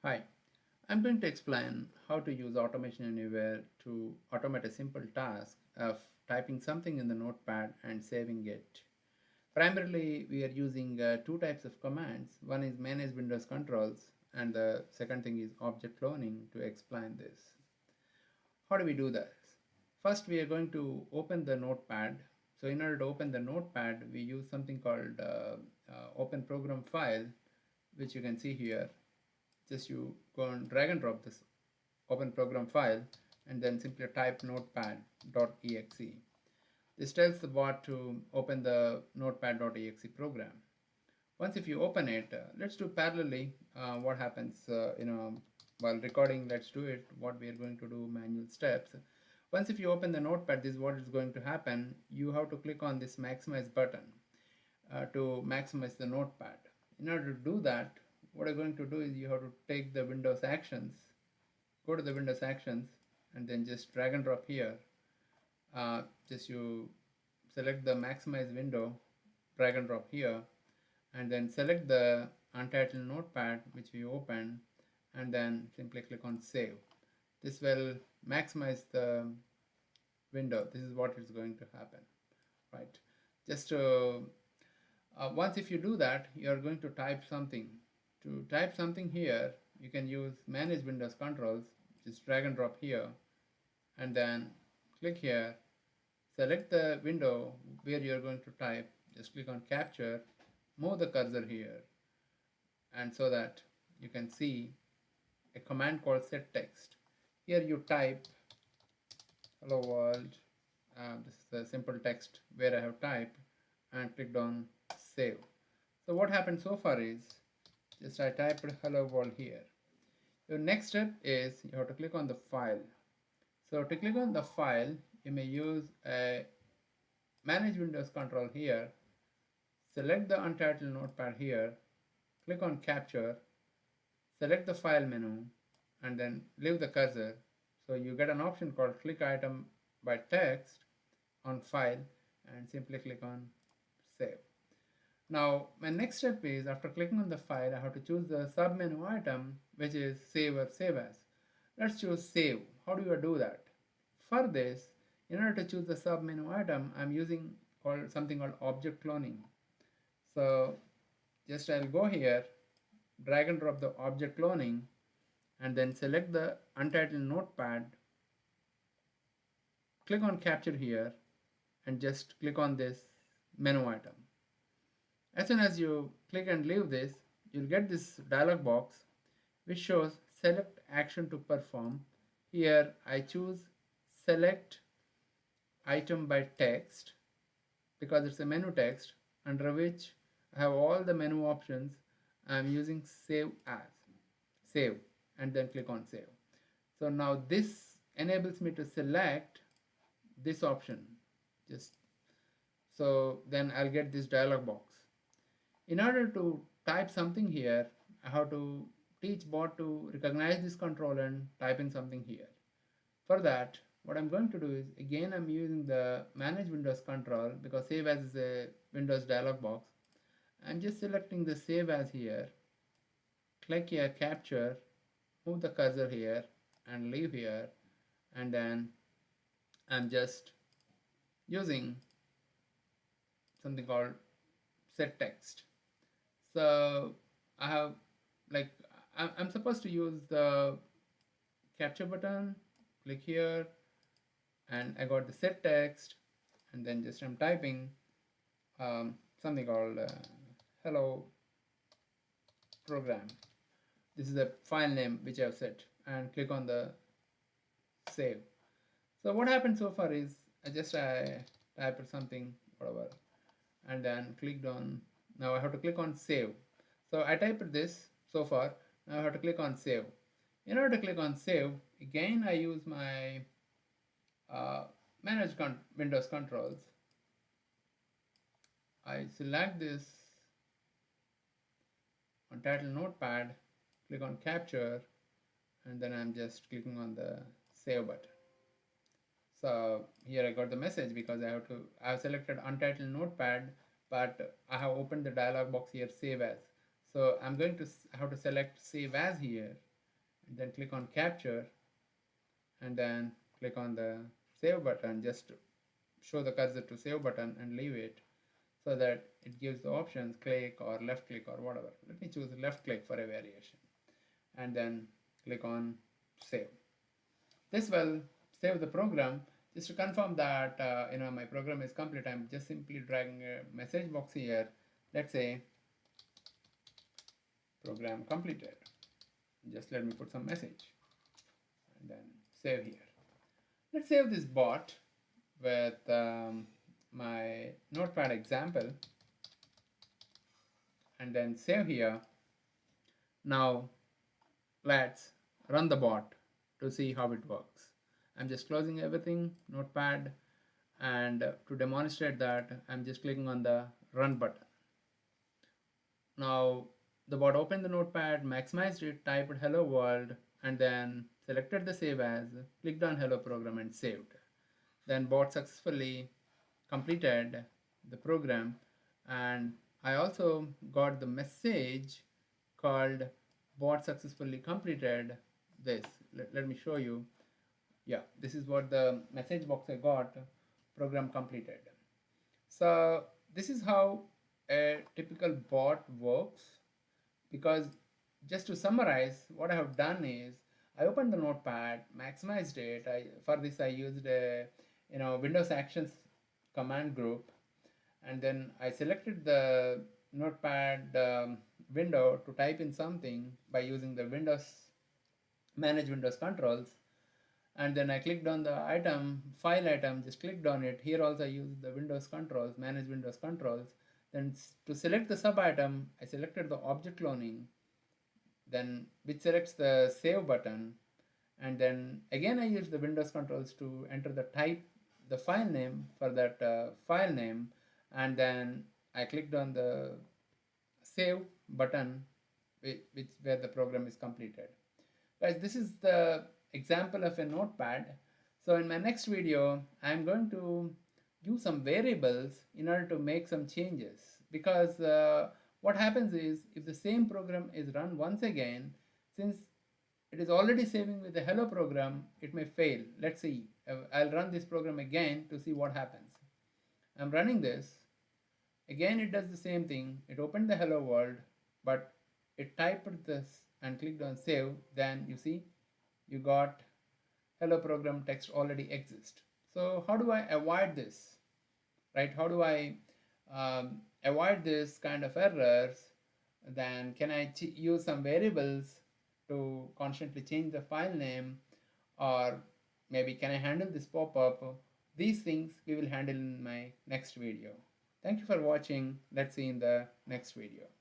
Hi, I'm going to explain how to use Automation Anywhere to automate a simple task of typing something in the notepad and saving it. Primarily, we are using two types of commands. One is manage Windows controls, and the second thing is object cloning to explain this. How do we do this? First, we are going to open the notepad. So in order to open the notepad, we use something called open program file, which you can see here. Just you go and drag and drop this open program file and then simply type notepad.exe. This tells the bot to open the notepad.exe program. Once if you open it, let's do parallelly what happens, while recording. Let's do it what we are going to do, manual steps. Once if you open the notepad, this is what is going to happen. You have to click on this maximize button to maximize the notepad. In order to do that, what you're going to do is you have to take the Windows actions, go to the Windows actions, and then just drag and drop here. Just you select the maximize window, drag and drop here, and then select the untitled notepad which we opened, and then simply click on save. This will maximize the window. This is what is going to happen, right? Just once if you do that, you are going to type something. To type something here, you can use manage Windows controls. Just drag and drop here, and then click here, select the window where you are going to type. Just click on capture, move the cursor here, and so that you can see a command called set text. Here you type hello world. This is the simple text where I have typed and clicked on save. So what happened so far is just I typed hello world here. Your next step is you have to click on the file. So to click on the file, you may use a manage Windows control here, select the untitled notepad here, click on capture, select the file menu, and then leave the cursor. So you get an option called click item by text on file, and simply click on save. Now my next step is, after clicking on the file, I have to choose the sub menu item, which is save or save as. Let's choose save. How do you do that? For this, in order to choose the sub menu item, I'm using something called object cloning. So just I'll go here, drag and drop the object cloning, and then select the untitled notepad, click on capture here, and just click on this menu item. As soon as you click and leave this, you'll get this dialog box which shows select action to perform. Here I choose select item by text because it's a menu text, under which I have all the menu options. I'm using save as, save, and then click on save. So now this enables me to select this option. Just so then I'll get this dialog box. In order to type something here, I have to teach bot to recognize this control and type in something here. For that, what I'm going to do is, again I'm using the manage Windows control because save as is a Windows dialog box. I'm just selecting the save as here, click here capture, move the cursor here and leave here, and then I'm just using something called set text. So I have, like, I'm supposed to use the capture button, click here, and I got the set text, and then just I'm typing something called hello program. This is the file name which I've set, and click on the save. So what happened so far is I typed something, whatever, and then clicked on, now I have to click on save. So I typed this so far, now I have to click on save. In order to click on save, again I use my manage Windows controls. I select this untitled notepad, click on capture, and then I'm just clicking on the save button. So here I got the message because I have selected untitled notepad, but I have opened the dialog box here, save as. So I'm going to have to select save as here, and then click on capture, and then click on the save button. Just show the cursor to save button and leave it, so that it gives the options click or left click or whatever. Let me choose left click for a variation, and then click on save. This will save the program. Just to confirm that my program is complete, I'm just simply dragging a message box here. Let's say program completed. Just let me put some message and then save here. Let's save this bot with my notepad example and then save here. Now let's run the bot to see how it works. I'm just closing everything, notepad, and to demonstrate that, I'm just clicking on the run button. Now the bot opened the notepad, maximized it, typed hello world, and then selected the save as, clicked on hello program and saved. Then bot successfully completed the program, and I also got the message called bot successfully completed this. Let me show you. Yeah, this is what the message box I got, program completed. So this is how a typical bot works, because just to summarize, what I have done is I opened the notepad, maximized it. For this I used a Windows Actions command group, and then I selected the notepad window to type in something by using the manage Windows controls, and then I clicked on the file item, just clicked on it. Here also I used the Windows controls, manage Windows controls. Then to select the sub item, I selected the object cloning, then which selects the save button, and then again I use the Windows controls to enter the file name for that file name, and then I clicked on the save button, where the program is completed. Guys, this is the example of a notepad. So in my next video, I'm going to use some variables in order to make some changes, because what happens is, if the same program is run once again, since it is already saving with the hello program, it may fail. Let's see. I'll run this program again to see what happens. I'm running this. Again, it does the same thing. It opened the hello world, but it typed this and clicked on save. Then you see, you got hello program text already exists. So how do I avoid this? Right? How do I avoid this kind of errors? Then can I use some variables to constantly change the file name, or maybe can I handle this pop-up? These things we will handle in my next video. Thank you for watching. Let's see in the next video.